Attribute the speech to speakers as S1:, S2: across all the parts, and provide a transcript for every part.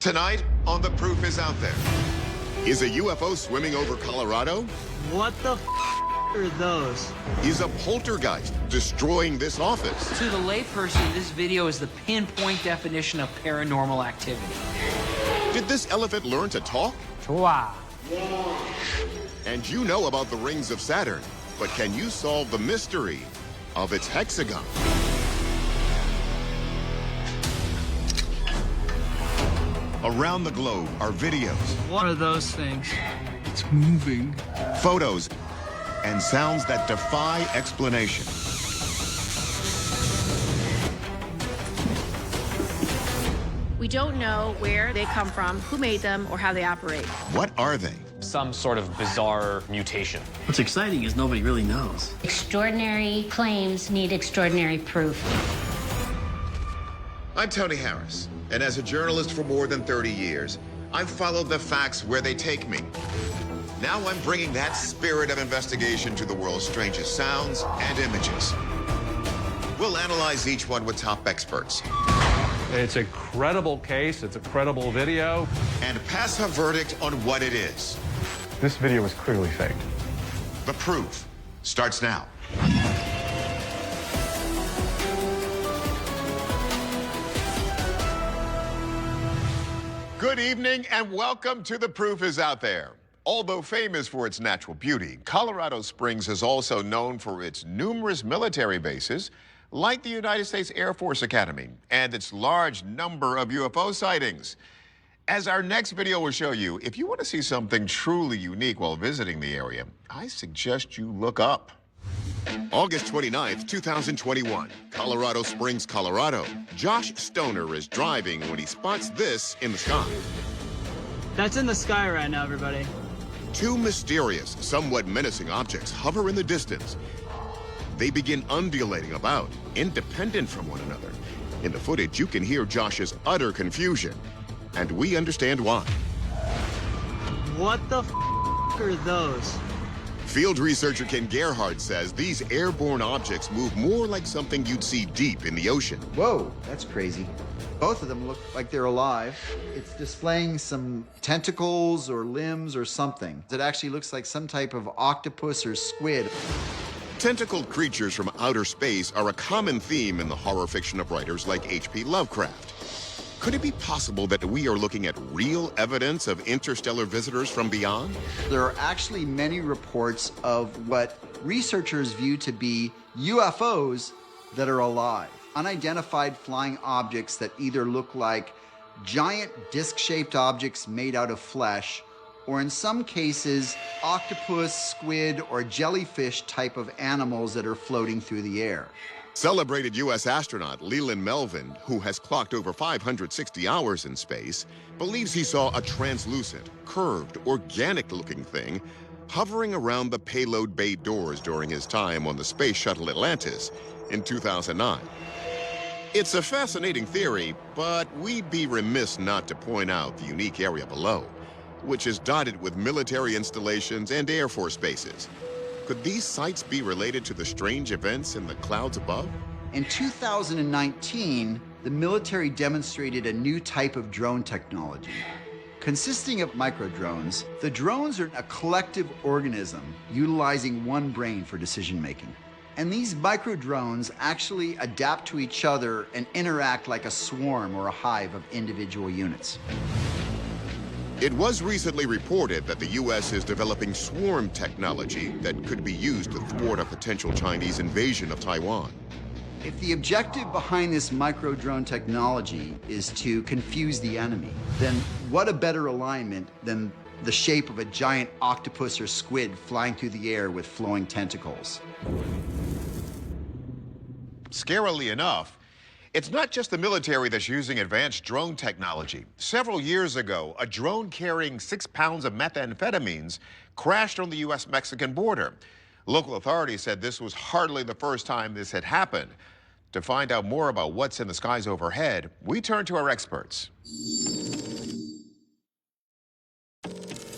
S1: Tonight on The Proof Is Out There. Is a UFO swimming over Colorado?
S2: What the f are those?
S1: Is a poltergeist destroying this office?
S3: To the layperson, this video is the pinpoint definition of paranormal activity.
S1: Did this elephant learn to talk?
S3: Wow.
S1: And you know about the rings of Saturn, but can you solve the mystery of its hexagon? Around the globe are videos,
S2: What are those things?
S4: It's moving.
S1: photos, and sounds that defy explanation.
S5: We don't know where they come from, who made them, or how they operate.
S1: What are they?
S6: Some sort of bizarre mutation.
S4: What's exciting is nobody really knows.
S7: Extraordinary claims need extraordinary proof.
S1: I'm Tony Harris, and as a journalist for more than 30 years, I've followed the facts where they take me. Now I'm bringing that spirit of investigation to the world's strangest sounds and images. We'll analyze each one with top experts
S8: It's a credible case, it's a credible video.
S1: and pass a verdict on what it is.
S8: This video was clearly faked.
S1: The Proof starts now. Good evening and welcome to The Proof Is Out There. Although famous for its natural beauty, Colorado Springs is also known for its numerous military bases, like the United States Air Force Academy, and its large number of UFO sightings. As our next video will show you, if you want to see something truly unique while visiting the area, I suggest you look up. August 29th, 2021, Colorado Springs, Colorado. Josh Stoner is driving when he spots this in the sky.
S2: That's in the sky right now, everybody.
S1: Two mysterious, somewhat menacing objects hover in the distance. They begin undulating about, independent from one another. In the footage, you can hear Josh's utter confusion, and we understand why.
S2: What the f are those?
S1: Field researcher Ken Gerhardt says these airborne objects move more like something you'd see deep in the ocean.
S9: Whoa, that's crazy. Both of them look like they're alive. It's displaying some tentacles or limbs or something. It actually looks like some type of octopus or squid.
S1: Tentacled creatures from outer space are a common theme in the horror fiction of writers like H.P. Lovecraft. Could it be possible that we are looking at real evidence of interstellar visitors from beyond?
S9: There are actually many reports of what researchers view to be UFOs that are alive. Unidentified flying objects that either look like giant disc-shaped objects made out of flesh, or in some cases, octopus, squid, or jellyfish type of animals that are floating through the air.
S1: Celebrated U.S. astronaut Leland Melvin, who has clocked over 560 hours in space, believes he saw a translucent, curved, organic-looking thing hovering around the payload bay doors during his time on the space shuttle Atlantis in 2009. It's a fascinating theory, but we'd be remiss not to point out the unique area below, which is dotted with military installations and Air Force bases. Could these sites be related to the strange events in the clouds above?
S9: In 2019, the military demonstrated a new type of drone technology. Consisting of microdrones, the drones are a collective organism utilizing one brain for decision-making. And these microdrones actually adapt to each other and interact like a swarm or a hive of individual units.
S1: It was recently reported that the U.S. is developing swarm technology that could be used to thwart a potential Chinese invasion of Taiwan.
S9: If the objective behind this microdrone technology is to confuse the enemy, then what a better alignment than the shape of a giant octopus or squid flying through the air with flowing tentacles.
S1: Scarily enough, it's not just the military that's using advanced drone technology. Several years ago, a drone carrying 6 pounds of methamphetamines crashed on the U.S.-Mexican border. Local authorities said this was hardly the first time this had happened. To find out more about what's in the skies overhead, we turn to our experts.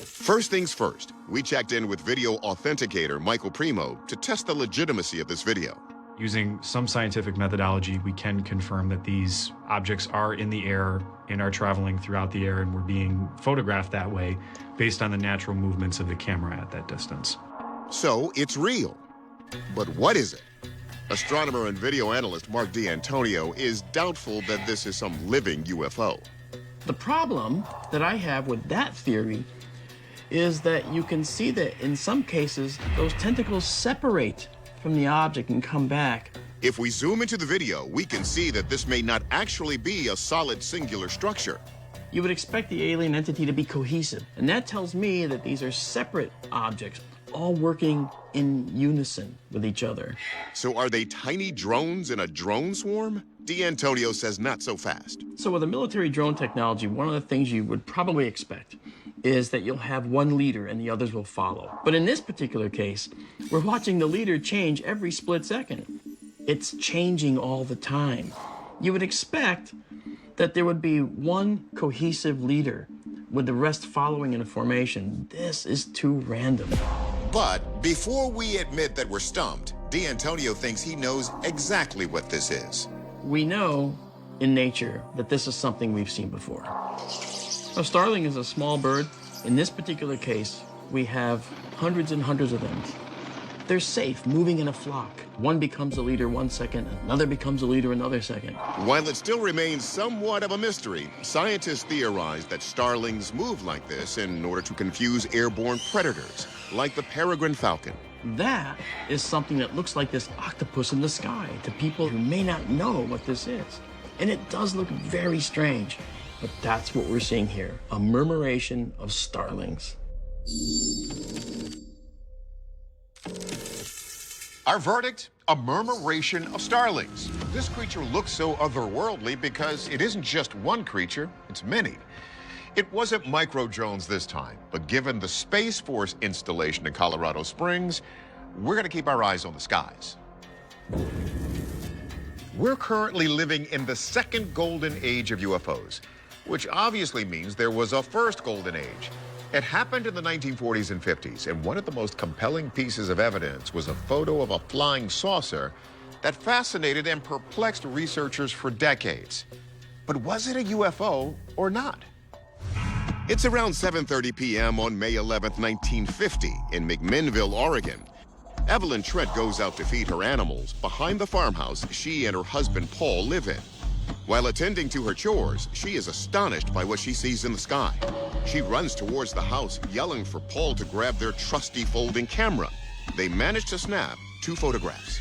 S1: First things first, we checked in with video authenticator Michael Primo to test the legitimacy of this video.
S8: Using some scientific methodology, we can confirm that these objects are in the air and are traveling throughout the air and were being photographed that way based on the natural movements of the camera at that distance.
S1: So it's real. But what is it? Astronomer and video analyst Mark D'Antonio is doubtful that this is some living UFO.
S4: The problem that I have with that theory is that you can see that in some cases, those tentacles separate from the object and come back.
S1: If we zoom into the video, we can see that this may not actually be a solid singular structure.
S4: You would expect the alien entity to be cohesive, and that tells me that these are separate objects, all working in unison with each other.
S1: So are they tiny drones in a drone swarm? D'Antonio says not so fast.
S4: So with a military drone technology, one of the things you would probably expect is that you'll have one leader and the others will follow. But in this particular case, we're watching the leader change every split second. It's changing all the time. You would expect that there would be one cohesive leader with the rest following in a formation. This is too random.
S1: But before we admit that we're stumped, D'Antonio thinks he knows exactly what this is.
S4: We know in nature that this is something we've seen before. A starling is a small bird. In this particular case, we have hundreds and hundreds of them. They're safe, moving in a flock. One becomes a leader 1 second, another becomes a leader another second.
S1: While it still remains somewhat of a mystery, scientists theorize that starlings move like this in order to confuse airborne predators, like the peregrine falcon.
S4: That is something that looks like this octopus in the sky to people who may not know what this is. And it does look very strange, but that's what we're seeing here, a murmuration of starlings.
S1: Our verdict, a murmuration of starlings. This creature looks so otherworldly because it isn't just one creature, it's many. It wasn't micro drones this time, but given the Space Force installation in Colorado Springs, we're gonna keep our eyes on the skies. We're currently living in the second golden age of UFOs, which obviously means there was a first golden age. It happened in the 1940s and 50s, and one of the most compelling pieces of evidence was a photo of a flying saucer that fascinated and perplexed researchers for decades. But was it a UFO or not? It's around 7:30 p.m. on May 11th, 1950, in McMinnville, Oregon. Evelyn Trent goes out to feed her animals behind the farmhouse she and her husband Paul live in. While attending to her chores, she is astonished by what she sees in the sky. She runs towards the house, yelling for Paul to grab their trusty folding camera. They manage to snap 2 photographs.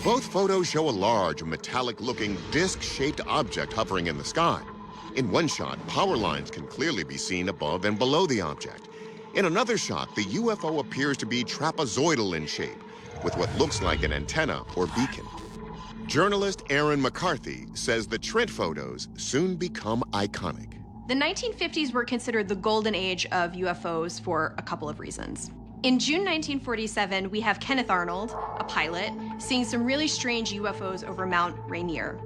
S1: Both photos show a large, metallic-looking, disc-shaped object hovering in the sky. In one shot, power lines can clearly be seen above and below the object. In another shot, the UFO appears to be trapezoidal in shape, with what looks like an antenna or beacon. Journalist Aaron McCarthy says the Trent photos soon become iconic.
S10: The 1950s were considered the golden age of UFOs for a couple of reasons. In June 1947, we have Kenneth Arnold, a pilot, seeing some really strange UFOs over Mount Rainier.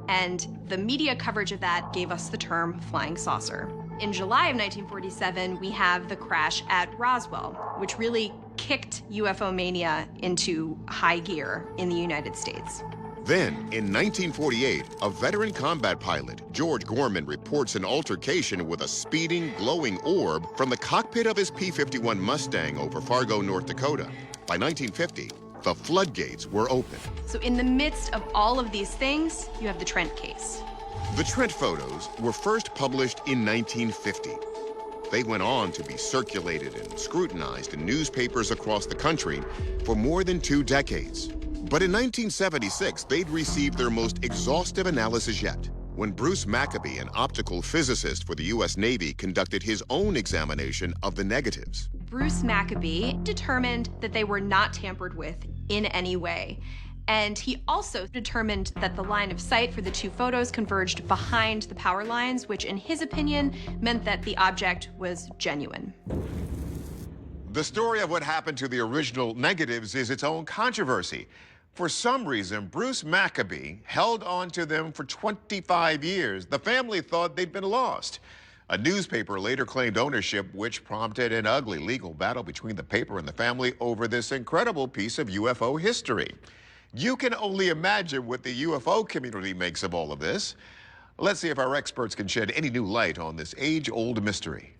S10: And the media coverage of that gave us the term flying saucer. In July of 1947, we have the crash at Roswell, which really kicked UFO mania into high gear in the United States.
S1: Then, in 1948, a veteran combat pilot, George Gorman, reports an altercation with a speeding, glowing orb from the cockpit of his P-51 Mustang over Fargo, North Dakota. By 1950, the floodgates were open.
S10: So in the midst of all of these things, you have the Trent case.
S1: The Trent photos were first published in 1950. They went on to be circulated and scrutinized in newspapers across the country for more than 2 decades. But in 1976, they'd received their most exhaustive analysis yet, when Bruce Maccabee, an optical physicist for the U.S. Navy, conducted his own examination of the negatives.
S10: Bruce Maccabee determined that they were not tampered with in any way. And he also determined that the line of sight for the 2 photos converged behind the power lines, which in his opinion meant that the object was genuine.
S1: The story of what happened to the original negatives is its own controversy. For some reason, Bruce Maccabee held on to them for 25 years. The family thought they'd been lost. A newspaper later claimed ownership, which prompted an ugly legal battle between the paper and the family over this incredible piece of UFO history. You can only imagine what the UFO community makes of all of this. Let's see if our experts can shed any new light on this age-old mystery.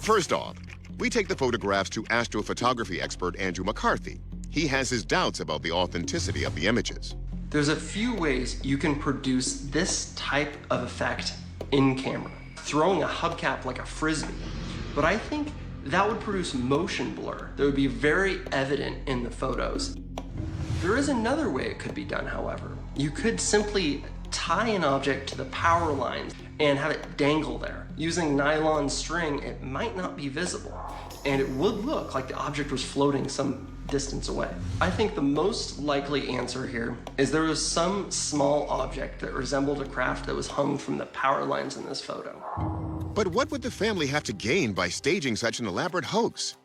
S1: First off, we take the photographs to astrophotography expert Andrew McCarthy. He has his doubts about the authenticity of the images.
S11: There's a few ways you can produce this type of effect in camera. Throwing a hubcap like a frisbee. But I think that would produce motion blur that would be very evident in the photos. There is another way it could be done, however. You could simply tie an object to the power lines and have it dangle there. Using nylon string, it might not be visible, and it would look like the object was floating some distance away. I think the most likely answer here is there was some small object that resembled a craft that was hung from the power lines in this photo.
S1: But what would the family have to gain by staging such an elaborate hoax?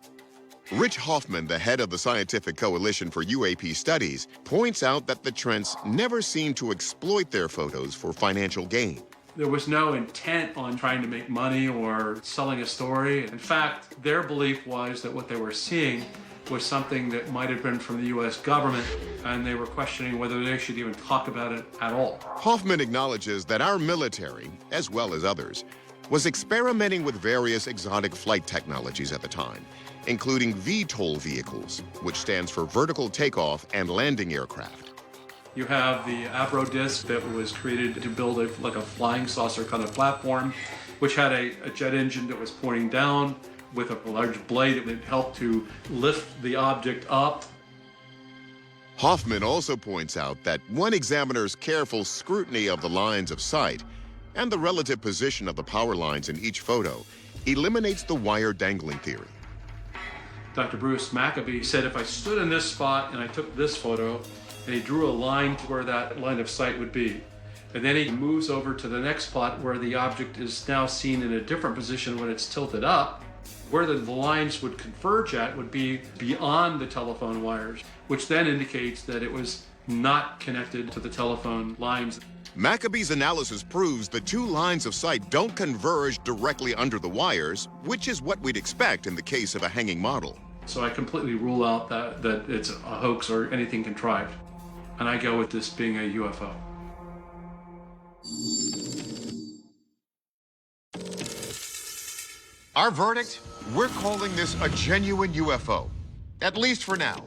S1: Rich Hoffman, the head of the Scientific Coalition for UAP Studies, points out that the Trents never seem to exploit their photos for financial gain.
S12: There was no intent on trying to make money or selling a story. In fact, their belief was that what they were seeing was something that might have been from the US government, and they were questioning whether they should even talk about it at all.
S1: Hoffman acknowledges that our military, as well as others, was experimenting with various exotic flight technologies at the time, including VTOL vehicles, which stands for Vertical Takeoff and Landing Aircraft.
S12: You have the Abro disc that was created to build like a flying saucer kind of platform, which had a jet engine that was pointing down with a large blade that would help to lift the object up.
S1: Hoffman also points out that one examiner's careful scrutiny of the lines of sight and the relative position of the power lines in each photo eliminates the wire dangling theory.
S12: Dr. Bruce Maccabee said if I stood in this spot and I took this photo, and he drew a line to where that line of sight would be, and then he moves over to the next spot where the object is now seen in a different position when it's tilted up, where the lines would converge at would be beyond the telephone wires, which then indicates that it was not connected to the telephone lines.
S1: Maccabee's analysis proves the two lines of sight don't converge directly under the wires, which is what we'd expect in the case of a hanging model.
S12: So I completely rule out that it's a hoax or anything contrived. And I go with this being a UFO.
S1: Our verdict? We're calling this a genuine UFO, at least for now.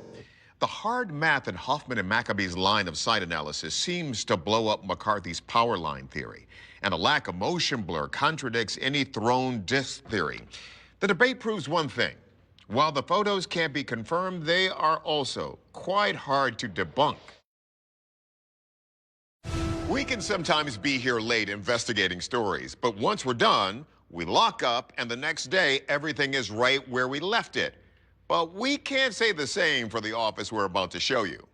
S1: The hard math in Hoffman and Maccabee's line of sight analysis seems to blow up McCarthy's power line theory, and a lack of motion blur contradicts any thrown disc theory. The debate proves one thing. While the photos can't be confirmed, they are also quite hard to debunk. We can sometimes be here late investigating stories, but once we're done, we lock up, and the next day, everything is right where we left it. But we can't say the same for the office we're about to show you.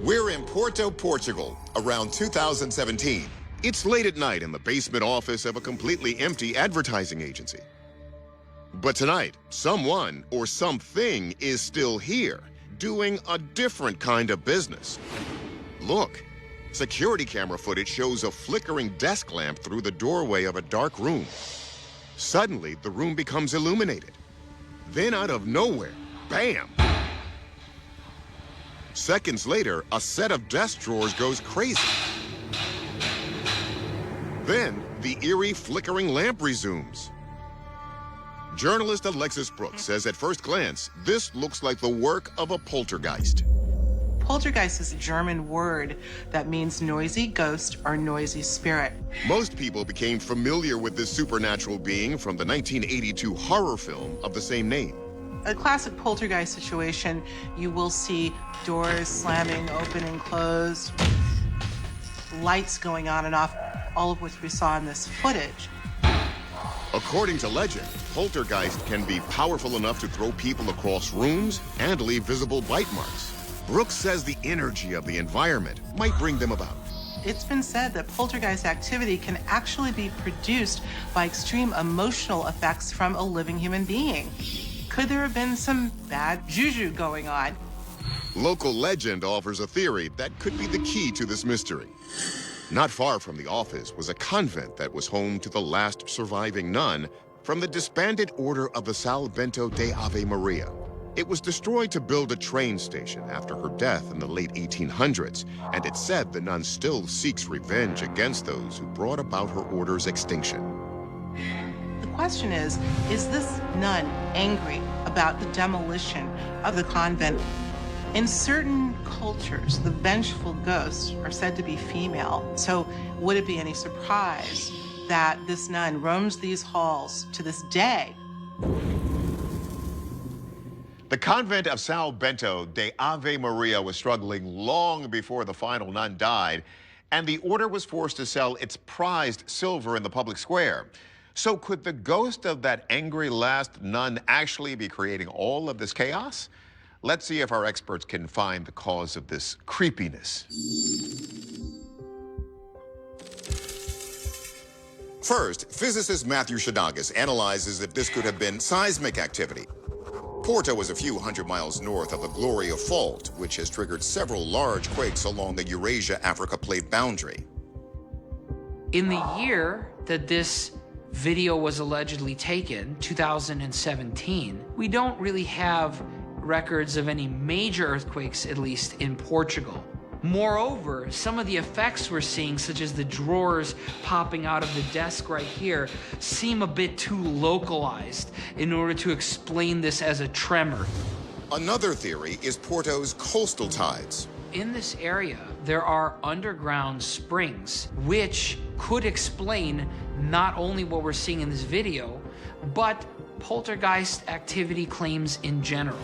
S1: We're in Porto, Portugal, around 2017. It's late at night in the basement office of a completely empty advertising agency. But tonight, someone or something is still here, doing a different kind of business. Look, security camera footage shows a flickering desk lamp through the doorway of a dark room. Suddenly, the room becomes illuminated. Then out of nowhere, bam! Seconds later, a set of desk drawers goes crazy. Then, the eerie flickering lamp resumes. Journalist Alexis Brooks says at first glance, this looks like the work of a poltergeist.
S13: Poltergeist is a German word that means noisy ghost or noisy spirit.
S1: Most people became familiar with this supernatural being from the 1982 horror film of the same name.
S13: A classic poltergeist situation, you will see doors slamming open and closed, lights going on and off, all of which we saw in this footage.
S1: According to legend, poltergeist can be powerful enough to throw people across rooms and leave visible bite marks. Brooks says the energy of the environment might bring them about.
S13: It's been said that poltergeist activity can actually be produced by extreme emotional effects from a living human being. Could there have been some bad juju going on?
S1: Local legend offers a theory that could be the key to this mystery. Not far from the office was a convent that was home to the last surviving nun from the disbanded Order of the Sal Bento de Ave Maria. It was destroyed to build a train station after her death in the late 1800s, and it's said the nun still seeks revenge against those who brought about her order's extinction.
S13: The question is this nun angry about the demolition of the convent? In certain cultures, the vengeful ghosts are said to be female. So would it be any surprise that this nun roams these halls to this day?
S1: The convent of Sal Bento de Ave Maria was struggling long before the final nun died, and the order was forced to sell its prized silver in the public square. So could the ghost of that angry last nun actually be creating all of this chaos? Let's see if our experts can find the cause of this creepiness. First, physicist Matthew Shadagas analyzes if this could have been seismic activity. Porto is a few hundred miles north of the Gloria Fault, which has triggered several large quakes along the Eurasia-Africa plate boundary.
S3: In the year that this video was allegedly taken, 2017, we don't really have records of any major earthquakes, at least in Portugal. Moreover, some of the effects we're seeing, such as the drawers popping out of the desk right here, seem a bit too localized in order to explain this as a tremor.
S1: Another theory is Porto's coastal tides.
S3: In this area, there are underground springs, which could explain not only what we're seeing in this video, but poltergeist activity claims in general.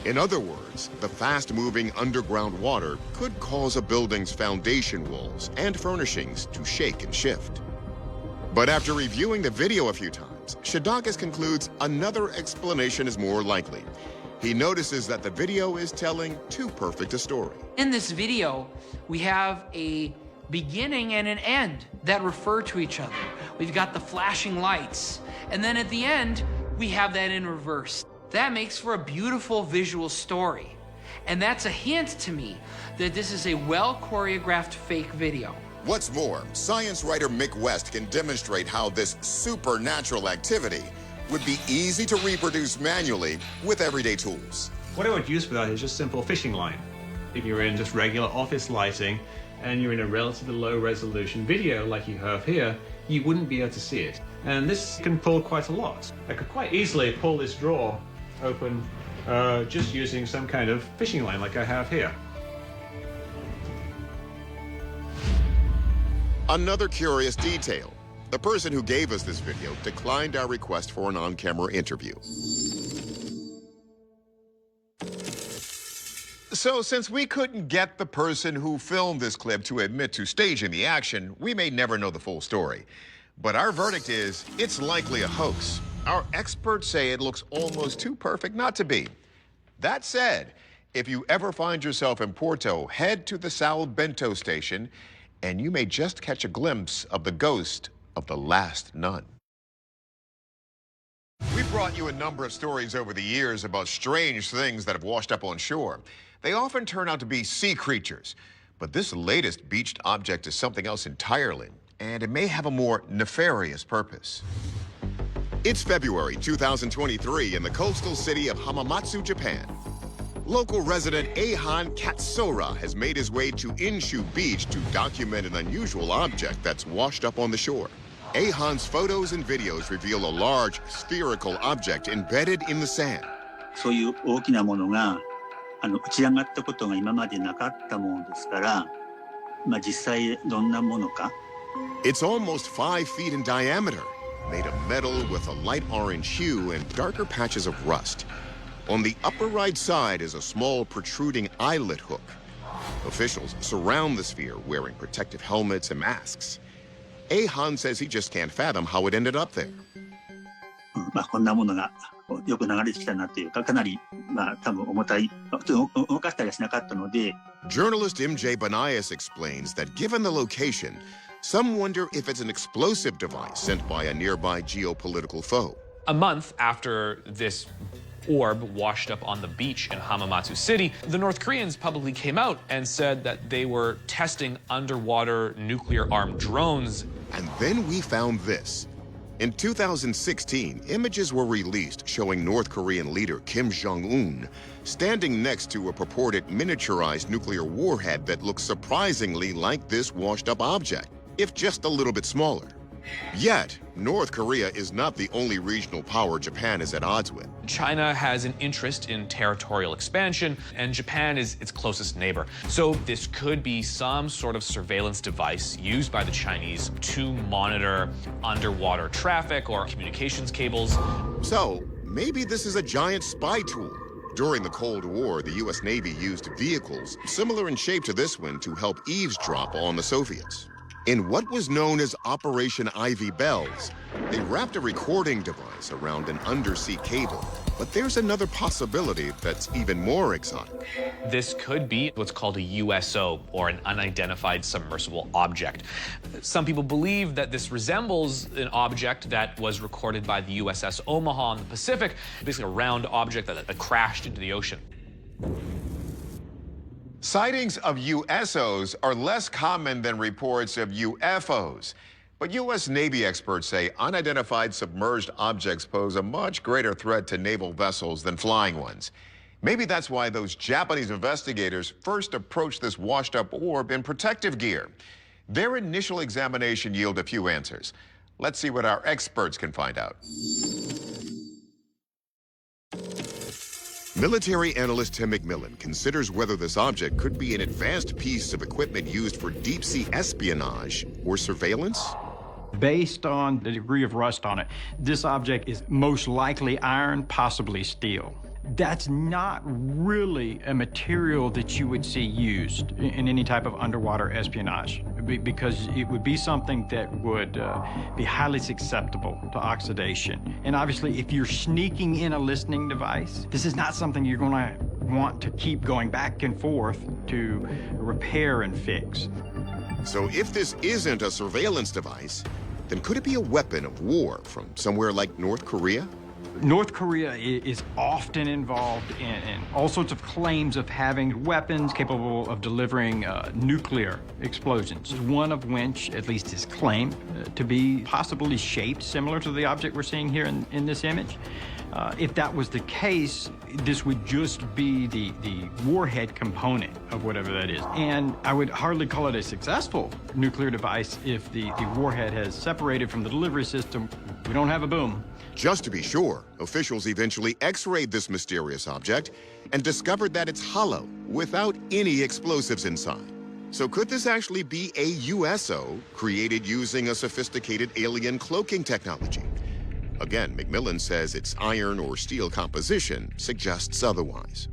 S1: In other words, the fast-moving underground water could cause a building's foundation walls and furnishings to shake and shift. But after reviewing the video a few times, Shadagas concludes another explanation is more likely. He notices that the video is telling too perfect a story.
S3: In this video, we have a beginning and an end that refer to each other. We've got the flashing lights, and then at the end, we have that in reverse. That makes for a beautiful visual story. And that's a hint to me that this is a well-choreographed fake video.
S1: What's more, science writer Mick West can demonstrate how this supernatural activity would be easy to reproduce manually with everyday tools.
S14: What I would use for that is just simple fishing line. If you're in just regular office lighting and you're in a relatively low resolution video like you have here, you wouldn't be able to see it. And this can pull quite a lot. I could quite easily pull this drawer open just using some kind of fishing line like I have here.
S1: Another curious detail. The person who gave us this video declined our request for an on-camera interview. So since we couldn't get the person who filmed this clip to admit to staging the action, we may never know the full story. But our verdict is, it's likely a hoax. Our experts say it looks almost too perfect not to be. That said, if you ever find yourself in Porto, head to the Sal Bento station, and you may just catch a glimpse of the ghost of the last nun. We've brought you a number of stories over the years about strange things that have washed up on shore. They often turn out to be sea creatures, but this latest beached object is something else entirely, and it may have a more nefarious purpose. It's February 2023 in the coastal city of Hamamatsu, Japan. Local resident Eihan Katsura has made his way to Inshu Beach to document an unusual object that's washed up on the shore. Eihan's photos and videos reveal a large spherical object embedded in the sand.
S15: そういう大きなものが打ち上がったことが今までなかったものですから、実際どんなものか。
S1: It's almost 5 feet in diameter, made of metal with a light orange hue and darker patches of rust. On the upper right side is a small protruding eyelet hook. Officials surround the sphere wearing protective helmets and masks. Eihan says he just can't fathom how it ended up there.
S15: こんなものがよく流れてきたなというか、かなり多分重たい、普通動かしたりはしなかったので。
S1: Journalist MJ Banias explains that given the location, some wonder if it's an explosive device sent by a nearby geopolitical foe.
S6: A month after this orb washed up on the beach in Hamamatsu City. The North Koreans publicly came out and said that they were testing underwater nuclear-armed drones.
S1: And then we found this. In 2016, images were released showing North Korean leader Kim Jong-un standing next to a purported miniaturized nuclear warhead that looks surprisingly like this washed-up object, if just a little bit smaller. Yet, North Korea is not the only regional power Japan is at odds with.
S6: China has an interest in territorial expansion, and Japan is its closest neighbor. So this could be some sort of surveillance device used by the Chinese to monitor underwater traffic or communications cables.
S1: So, maybe this is a giant spy tool. During the Cold War, the U.S. Navy used vehicles similar in shape to this one to help eavesdrop on the Soviets. In what was known as Operation Ivy Bells, they wrapped a recording device around an undersea cable. But there's another possibility that's even more exotic.
S6: This could be what's called a USO, or an unidentified submersible object. Some people believe that this resembles an object that was recorded by the USS Omaha in the Pacific, basically a round object that crashed into the ocean.
S1: Sightings of USOs are less common than reports of UFOs. But U.S. Navy experts say unidentified submerged objects pose a much greater threat to naval vessels than flying ones. Maybe that's why those Japanese investigators first approached this washed-up orb in protective gear. Their initial examination yielded a few answers. Let's see what our experts can find out. Military analyst Tim McMillan considers whether this object could be an advanced piece of equipment used for deep-sea espionage or surveillance.
S16: Based on the degree of rust on it, this object is most likely iron, possibly steel. That's not really a material that you would see used in any type of underwater espionage, because it would be something that would be highly susceptible to oxidation. And obviously, if you're sneaking in a listening device, this is not something you're going to want to keep going back and forth to repair and fix.
S1: So if this isn't a surveillance device, then could it be a weapon of war from somewhere like North Korea?
S16: North Korea is often involved in all sorts of claims of having weapons capable of delivering nuclear explosions, one of which at least is claimed to be possibly shaped similar to the object we're seeing here in this image. If that was the case, this would just be the warhead component of whatever that is. And I would hardly call it a successful nuclear device if the warhead has separated from the delivery system. We don't have a boom.
S1: Just to be sure, officials eventually x-rayed this mysterious object and discovered that it's hollow, without any explosives inside. So could this actually be a USO created using a sophisticated alien cloaking technology? Again, McMillan says its iron or steel composition suggests otherwise.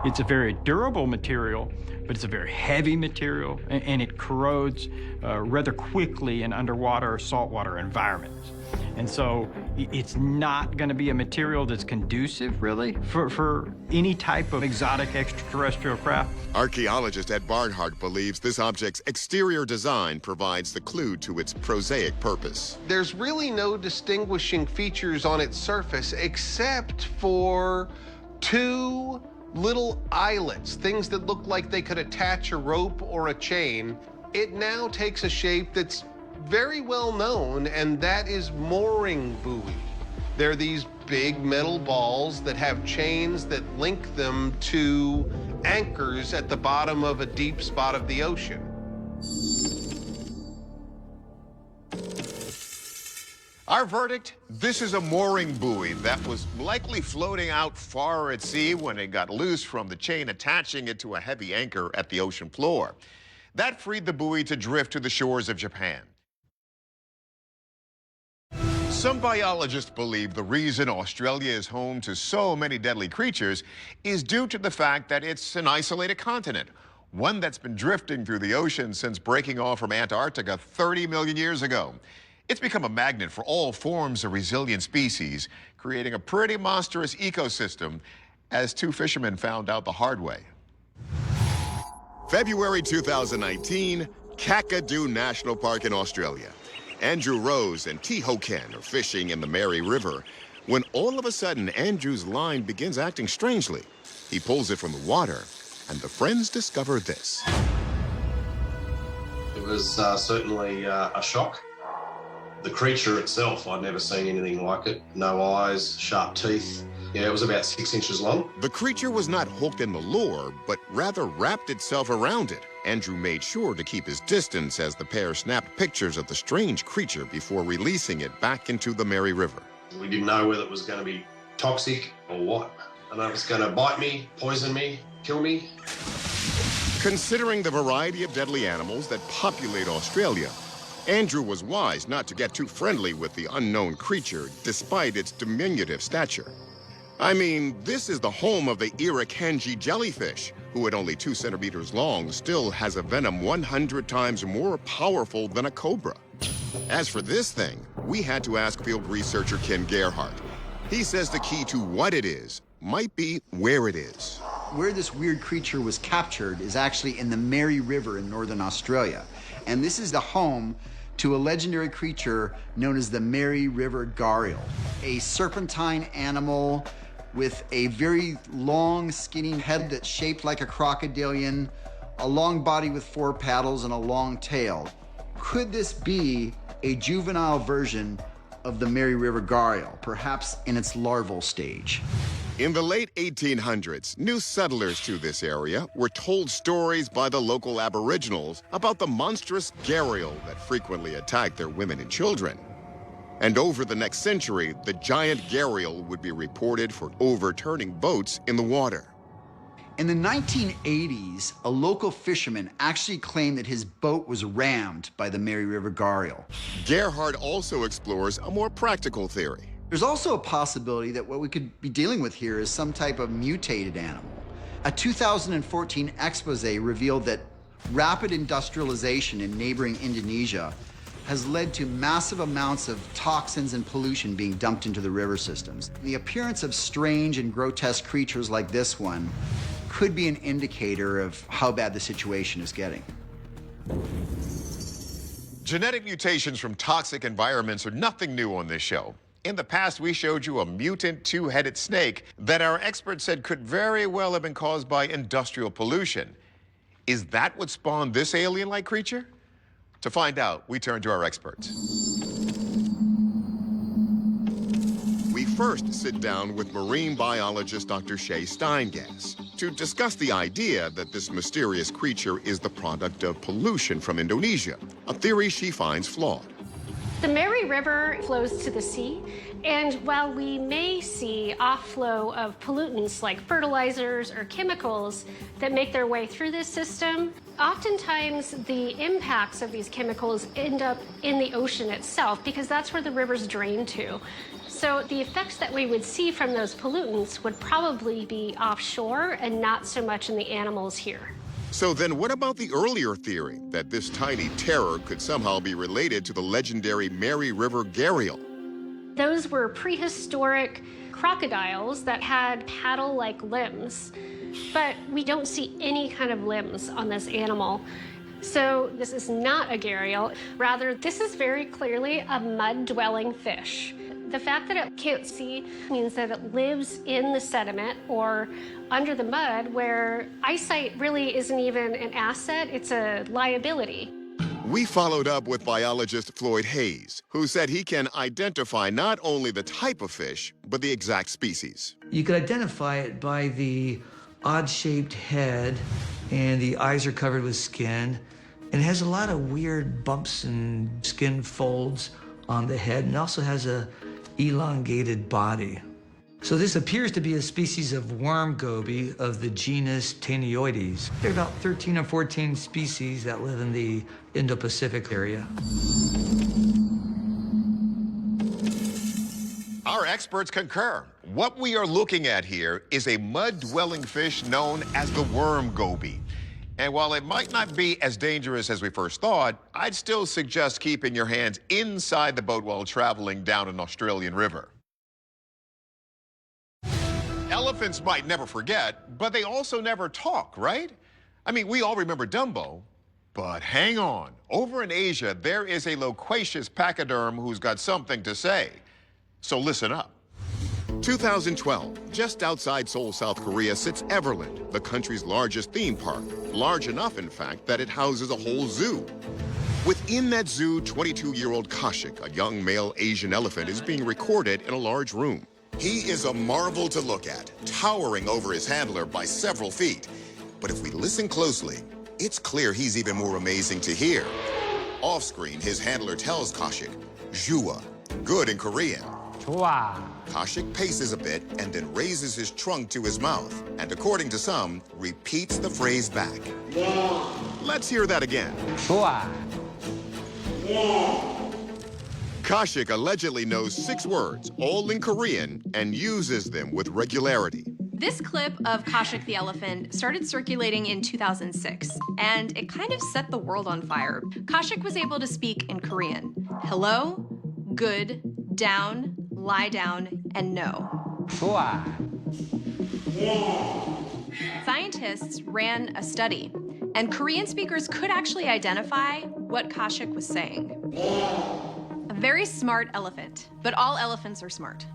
S16: It's a very durable material, but it's a very heavy material, and it corrodes rather quickly in underwater or saltwater environments. And so it's not going to be a material that's conducive, really, for any type of exotic extraterrestrial craft.
S1: Archaeologist Ed Barnhart believes this object's exterior design provides the clue to its prosaic purpose.
S17: There's really no distinguishing features on its surface except for two little eyelets, things that look like they could attach a rope or a chain. It now takes a shape that's very well known, and that is mooring buoy. They're these big metal balls that have chains that link them to anchors at the bottom of a deep spot of the ocean.
S1: Our verdict, this is a mooring buoy that was likely floating out far at sea when it got loose from the chain attaching it to a heavy anchor at the ocean floor. That freed the buoy to drift to the shores of Japan. Some biologists believe the reason Australia is home to so many deadly creatures is due to the fact that it's an isolated continent, one that's been drifting through the ocean since breaking off from Antarctica 30 million years ago. It's become a magnet for all forms of resilient species, creating a pretty monstrous ecosystem, as two fishermen found out the hard way. February 2019, Kakadu National Park in Australia. Andrew Rose and T. Hoken are fishing in the Mary River when all of a sudden Andrew's line begins acting strangely. He pulls it from the water, and the friends discover this.
S18: It was certainly a shock. The creature itself, I'd never seen anything like it. No eyes, sharp teeth. Yeah, it was about 6 inches long.
S1: The creature was not hooked in the lure, but rather wrapped itself around it. Andrew made sure to keep his distance as the pair snapped pictures of the strange creature before releasing it back into the Mary River.
S18: We didn't know whether it was going to be toxic or what. I know it was going to bite me, poison me, kill me.
S1: Considering the variety of deadly animals that populate Australia, Andrew was wise not to get too friendly with the unknown creature despite its diminutive stature. I mean, this is the home of the Irukandji jellyfish, who at only 2 centimeters long still has a venom 100 times more powerful than a cobra. As for this thing, we had to ask field researcher Ken Gerhardt. He says the key to what it is might be where it is.
S9: Where this weird creature was captured is actually in the Mary River in northern Australia. And this is the home to a legendary creature known as the Mary River gharial, a serpentine animal with a very long, skinny head that's shaped like a crocodilian, a long body with 4 paddles, and a long tail. Could this be a juvenile version of the Mary River gharial, perhaps in its larval stage?
S1: In the late 1800s, new settlers to this area were told stories by the local Aboriginals about the monstrous gharial that frequently attacked their women and children. And over the next century, the giant gharial would be reported for overturning boats in the water.
S9: In the 1980s, a local fisherman actually claimed that his boat was rammed by the Mary River gharial.
S1: Gerhardt also explores a more practical theory.
S9: There's also a possibility that what we could be dealing with here is some type of mutated animal. A 2014 expose revealed that rapid industrialization in neighboring Indonesia has led to massive amounts of toxins and pollution being dumped into the river systems. The appearance of strange and grotesque creatures like this one could be an indicator of how bad the situation is getting.
S1: Genetic mutations from toxic environments are nothing new on this show. In the past, we showed you a mutant 2-headed snake that our experts said could very well have been caused by industrial pollution. Is that what spawned this alien-like creature? To find out, we turn to our experts. We first sit down with marine biologist Dr. Shay Steingas to discuss the idea that this mysterious creature is the product of pollution from Indonesia, a theory she finds flawed.
S19: The Mary River flows to the sea, and while we may see off-flow of pollutants like fertilizers or chemicals that make their way through this system, oftentimes the impacts of these chemicals end up in the ocean itself because that's where the rivers drain to. So the effects that we would see from those pollutants would probably be offshore and not so much in the animals here.
S1: So then what about the earlier theory that this tiny terror could somehow be related to the legendary Mary River gharial?
S19: Those were prehistoric crocodiles that had paddle-like limbs, but we don't see any kind of limbs on this animal. So this is not a gharial. Rather, this is very clearly a mud-dwelling fish. The fact that it can't see means that it lives in the sediment or under the mud, where eyesight really isn't even an asset, it's a liability.
S1: We followed up with biologist Floyd Hayes, who said he can identify not only the type of fish, but the exact species.
S20: You could identify it by the odd-shaped head, and the eyes are covered with skin, and it has a lot of weird bumps and skin folds on the head, and also has a elongated body. So this appears to be a species of worm goby of the genus Tanioides. There are about 13 or 14 species that live in the Indo-Pacific area.
S1: Our experts concur. What we are looking at here is a mud-dwelling fish known as the worm goby. And while it might not be as dangerous as we first thought, I'd still suggest keeping your hands inside the boat while traveling down an Australian river. Elephants might never forget, but they also never talk, right? I mean, we all remember Dumbo, but hang on. Over in Asia, there is a loquacious pachyderm who's got something to say. So listen up. 2012, just outside Seoul, South Korea, sits Everland, the country's largest theme park. Large enough, in fact, that it houses a whole zoo. Within that zoo, 22-year-old Kashik, a young male Asian elephant, is being recorded in a large room. He is a marvel to look at, towering over his handler by several feet. But if we listen closely, it's clear he's even more amazing to hear. Off-screen, his handler tells Kashik, "Jua," good in Korean.
S21: 좋아.
S1: Kashik paces a bit and then raises his trunk to his mouth, and according to some, repeats the phrase back. Let's hear that again.
S21: 좋아.
S1: Kashik allegedly knows 6 words, all in Korean, and uses them with regularity.
S10: This clip of Kashik the elephant started circulating in 2006, and it kind of set the world on fire. Kashik was able to speak in Korean. Hello, good, down, lie down, and no.
S21: 좋아.
S10: Scientists ran a study, and Korean speakers could actually identify what Kashik was saying. A very smart elephant, but all elephants are smart.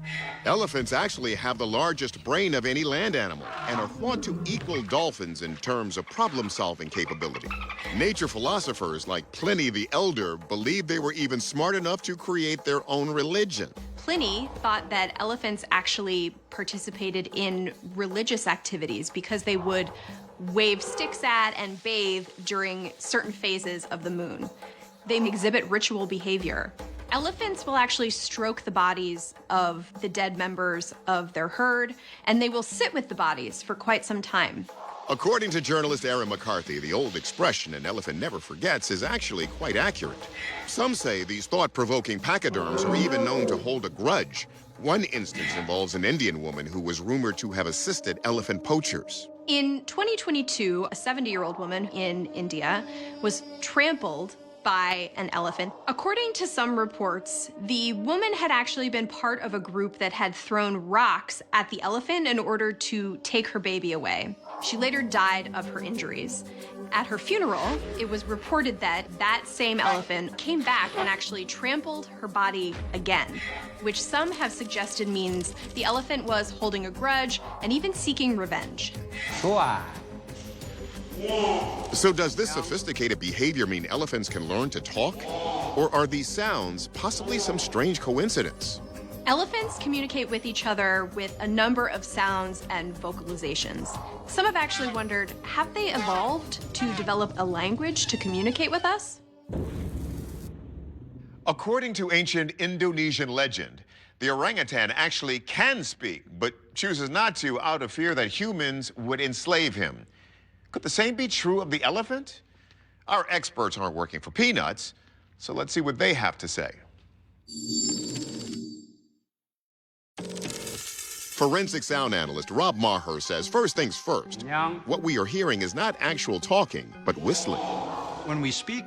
S1: Elephants actually have the largest brain of any land animal and are thought to equal dolphins in terms of problem-solving capability. Nature philosophers like Pliny the Elder believed they were even smart enough to create their own religion.
S10: Pliny thought that elephants actually participated in religious activities because they would wave sticks at and bathe during certain phases of the moon. They exhibit ritual behavior. Elephants will actually stroke the bodies of the dead members of their herd, and they will sit with the bodies for quite some time.
S1: According to journalist Aaron McCarthy, the old expression, "an elephant never forgets," is actually quite accurate. Some say these thought-provoking pachyderms are even known to hold a grudge. One instance involves an Indian woman who was rumored to have assisted elephant poachers.
S10: In 2022, a 70-year-old woman in India was trampled by an elephant. According to some reports, the woman had actually been part of a group that had thrown rocks at the elephant in order to take her baby away. She later died of her injuries. At her funeral, it was reported that that same elephant came back and actually trampled her body again, which some have suggested means the elephant was holding a grudge and even seeking revenge.
S21: 좋아.
S1: So does this sophisticated behavior mean elephants can learn to talk? Or are these sounds possibly some strange coincidence?
S10: Elephants communicate with each other with a number of sounds and vocalizations. Some have actually wondered, have they evolved to develop a language to communicate with us?
S1: According to ancient Indonesian legend, the orangutan actually can speak, but chooses not to out of fear that humans would enslave him. Could the same be true of the elephant? Our experts aren't working for peanuts, so let's see what they have to say. Forensic sound analyst Rob Maher says first things first. What we are hearing is not actual talking, but whistling.
S16: When we speak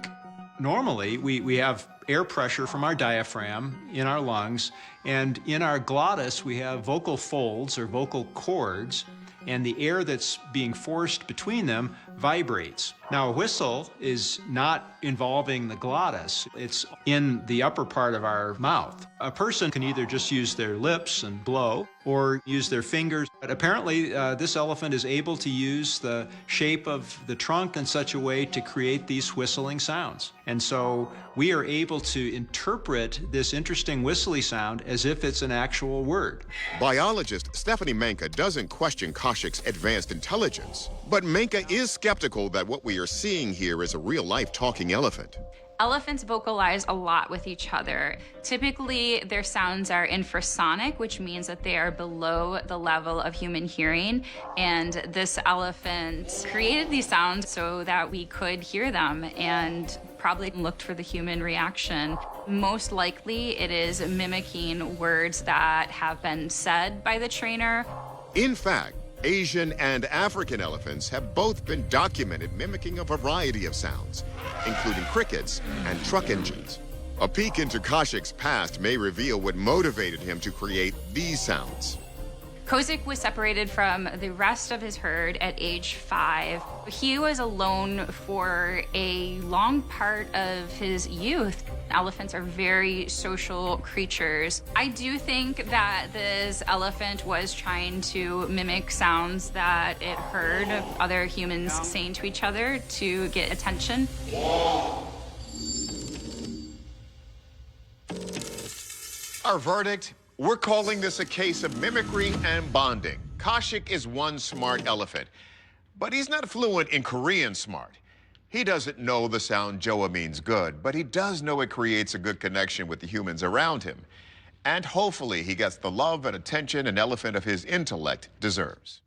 S16: normally, we have air pressure from our diaphragm in our lungs, and in our glottis we have vocal folds or vocal cords, and the air that's being forced between them vibrates. Now, a whistle is not involving the glottis. It's in the upper part of our mouth. A person can either just use their lips and blow or use their fingers. But apparently, this elephant is able to use the shape of the trunk in such a way to create these whistling sounds. And so we are able to interpret this interesting whistly sound as if it's an actual word.
S1: Biologist Stephanie Menke doesn't question Kashik's advanced intelligence, but Menke is skeptical that what we are seeing here is a real-life talking elephant.
S22: Elephants vocalize a lot with each other. Typically, their sounds are infrasonic, which means that they are below the level of human hearing. And this elephant created these sounds so that we could hear them and probably looked for the human reaction. Most likely, it is mimicking words that have been said by the trainer.
S1: In fact, Asian and African elephants have both been documented mimicking a variety of sounds, including crickets and truck engines. A peek into Kashik's past may reveal what motivated him to create these sounds.
S22: Kozik was separated from the rest of his herd at age 5. He was alone for a long part of his youth. Elephants are very social creatures. I do think that this elephant was trying to mimic sounds that it heard of other humans saying to each other to get attention.
S1: Our verdict? We're calling this a case of mimicry and bonding. Kaushik is one smart elephant, but he's not fluent in Korean smart. He doesn't know the sound Joa means good, but he does know it creates a good connection with the humans around him. And hopefully he gets the love and attention an elephant of his intellect deserves.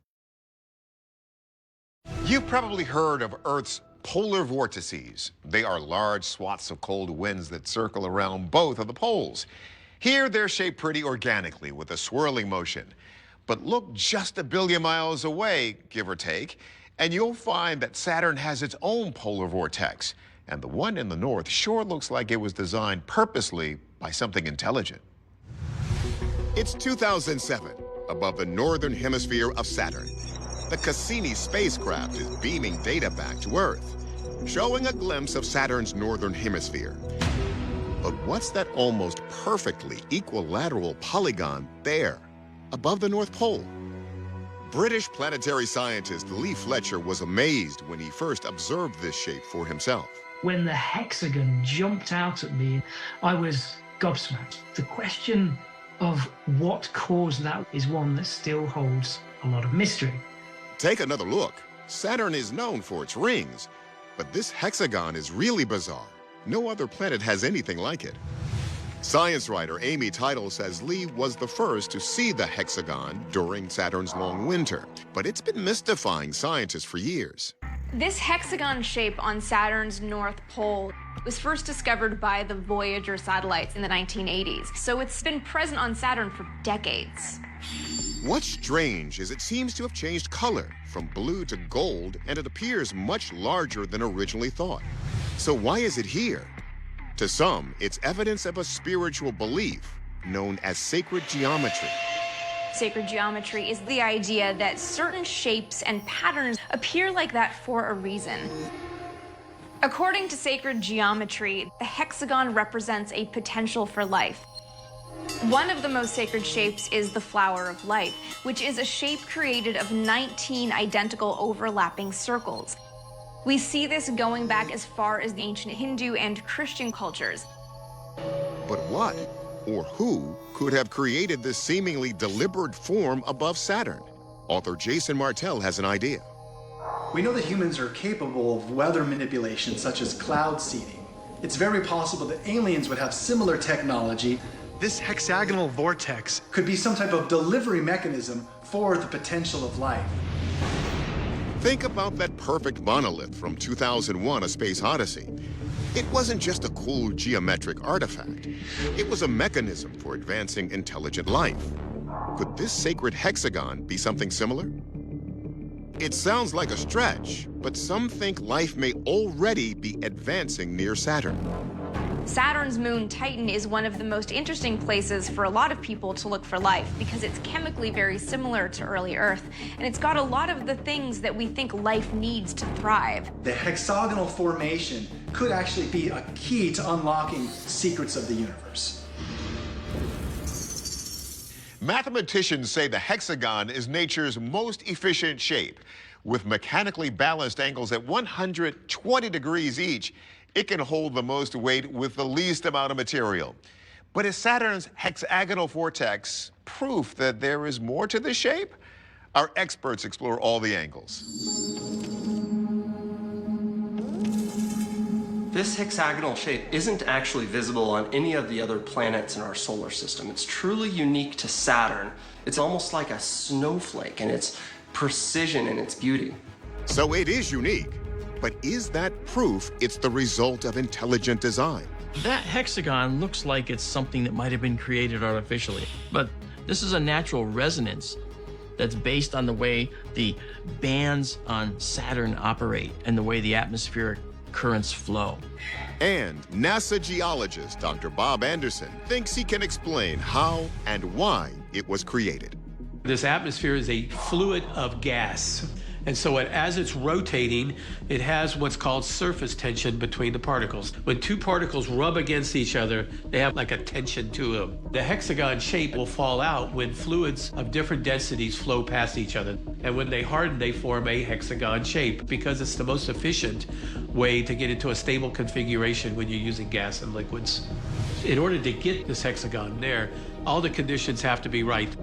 S1: You've probably heard of Earth's polar vortices. They are large swaths of cold winds that circle around both of the poles. Here, they're shaped pretty organically with a swirling motion. But look just a billion miles away, give or take, and you'll find that Saturn has its own polar vortex. And the one in the north sure looks like it was designed purposely by something intelligent. It's 2007, above the northern hemisphere of Saturn. The Cassini spacecraft is beaming data back to Earth, showing a glimpse of Saturn's northern hemisphere. But what's that almost perfectly equilateral polygon there, above the North Pole? British planetary scientist Lee Fletcher was amazed when he first observed this shape for himself.
S5: When the hexagon jumped out at me, I was gobsmacked. The question of what caused that is one that still holds a lot of mystery.
S1: Take another look. Saturn is known for its rings, but this hexagon is really bizarre. No other planet has anything like it. Science writer Amy Tidal says Lee was the first to see the hexagon during Saturn's long winter, but it's been mystifying scientists for years.
S7: This hexagon shape on Saturn's North Pole was first discovered by the Voyager satellites in the 1980s, so it's been present on Saturn for decades.
S1: What's strange is it seems to have changed color from blue to gold, and it appears much larger than originally thought. So why is it here? To some, it's evidence of a spiritual belief known as sacred geometry.
S7: Sacred geometry is the idea that certain shapes and patterns appear like that for a reason. According to sacred geometry, the hexagon represents a potential for life. One of the most sacred shapes is the flower of life, which is a shape created of 19 identical overlapping circles. We see this going back as far as the ancient Hindu and Christian cultures.
S1: But what or who could have created this seemingly deliberate form above Saturn? Author Jason Martell has an idea.
S23: We know that humans are capable of weather manipulation, such as cloud seeding. It's very possible that aliens would have similar technology. This hexagonal vortex could be some type of delivery mechanism for the potential of life.
S1: Think about that perfect monolith from 2001: A Space Odyssey. It wasn't just a cool geometric artifact. It was a mechanism for advancing intelligent life. Could this sacred hexagon be something similar? It sounds like a stretch, but some think life may already be advancing near Saturn.
S7: Saturn's moon Titan is one of the most interesting places for a lot of people to look for life because it's chemically very similar to early Earth, and it's got a lot of the things that we think life needs to thrive.
S23: The hexagonal formation could actually be a key to unlocking secrets of the universe.
S1: Mathematicians say the hexagon is nature's most efficient shape. With mechanically balanced angles at 120 degrees each, it can hold the most weight with the least amount of material. But is Saturn's hexagonal vortex proof that there is more to this shape? Our experts explore all the angles.
S11: This hexagonal shape isn't actually visible on any of the other planets in our solar system. It's truly unique to Saturn. It's almost like a snowflake in its precision and its beauty.
S1: So it is unique. But is that proof it's the result of intelligent design?
S4: That hexagon looks like it's something that might have been created artificially, but this is a natural resonance that's based on the way the bands on Saturn operate and the way the atmospheric currents flow.
S1: And NASA geologist Dr. Bob Anderson thinks he can explain how and why it was created.
S24: This atmosphere is a fluid of gas.
S2: And so as it's rotating, it has what's called surface tension between the particles. When two particles rub against each other, they have like a tension to them. The hexagon shape will fall out when fluids of different densities flow past each other. And when they harden, they form a hexagon shape because it's the most efficient way to get into a stable configuration when you're using gas and liquids. In order to get this hexagon there, all the conditions have to be right.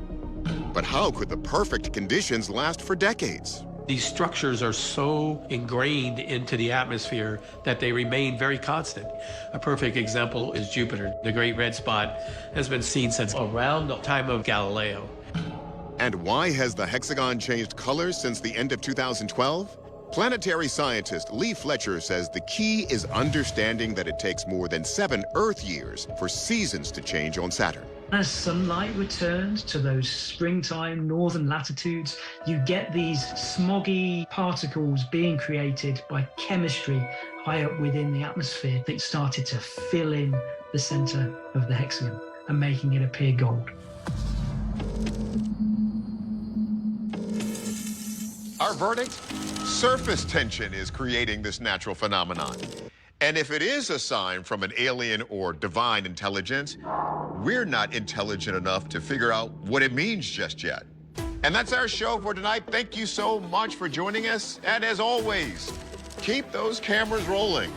S1: But how could the perfect conditions last for decades?
S2: These structures are so ingrained into the atmosphere that they remain very constant. A perfect example is Jupiter. The Great Red Spot has been seen since around the time of Galileo.
S1: And why has the hexagon changed colors since the end of 2012? Planetary scientist Lee Fletcher says the key is understanding that it takes more than 7 Earth years for seasons to change on Saturn.
S5: As sunlight returns to those springtime northern latitudes, you get these smoggy particles being created by chemistry high up within the atmosphere that started to fill in the center of the hexagon and making it appear gold.
S1: Our verdict? Surface tension is creating this natural phenomenon. And if it is a sign from an alien or divine intelligence, we're not intelligent enough to figure out what it means just yet. And that's our show for tonight. Thank you so much for joining us. And as always, keep those cameras rolling.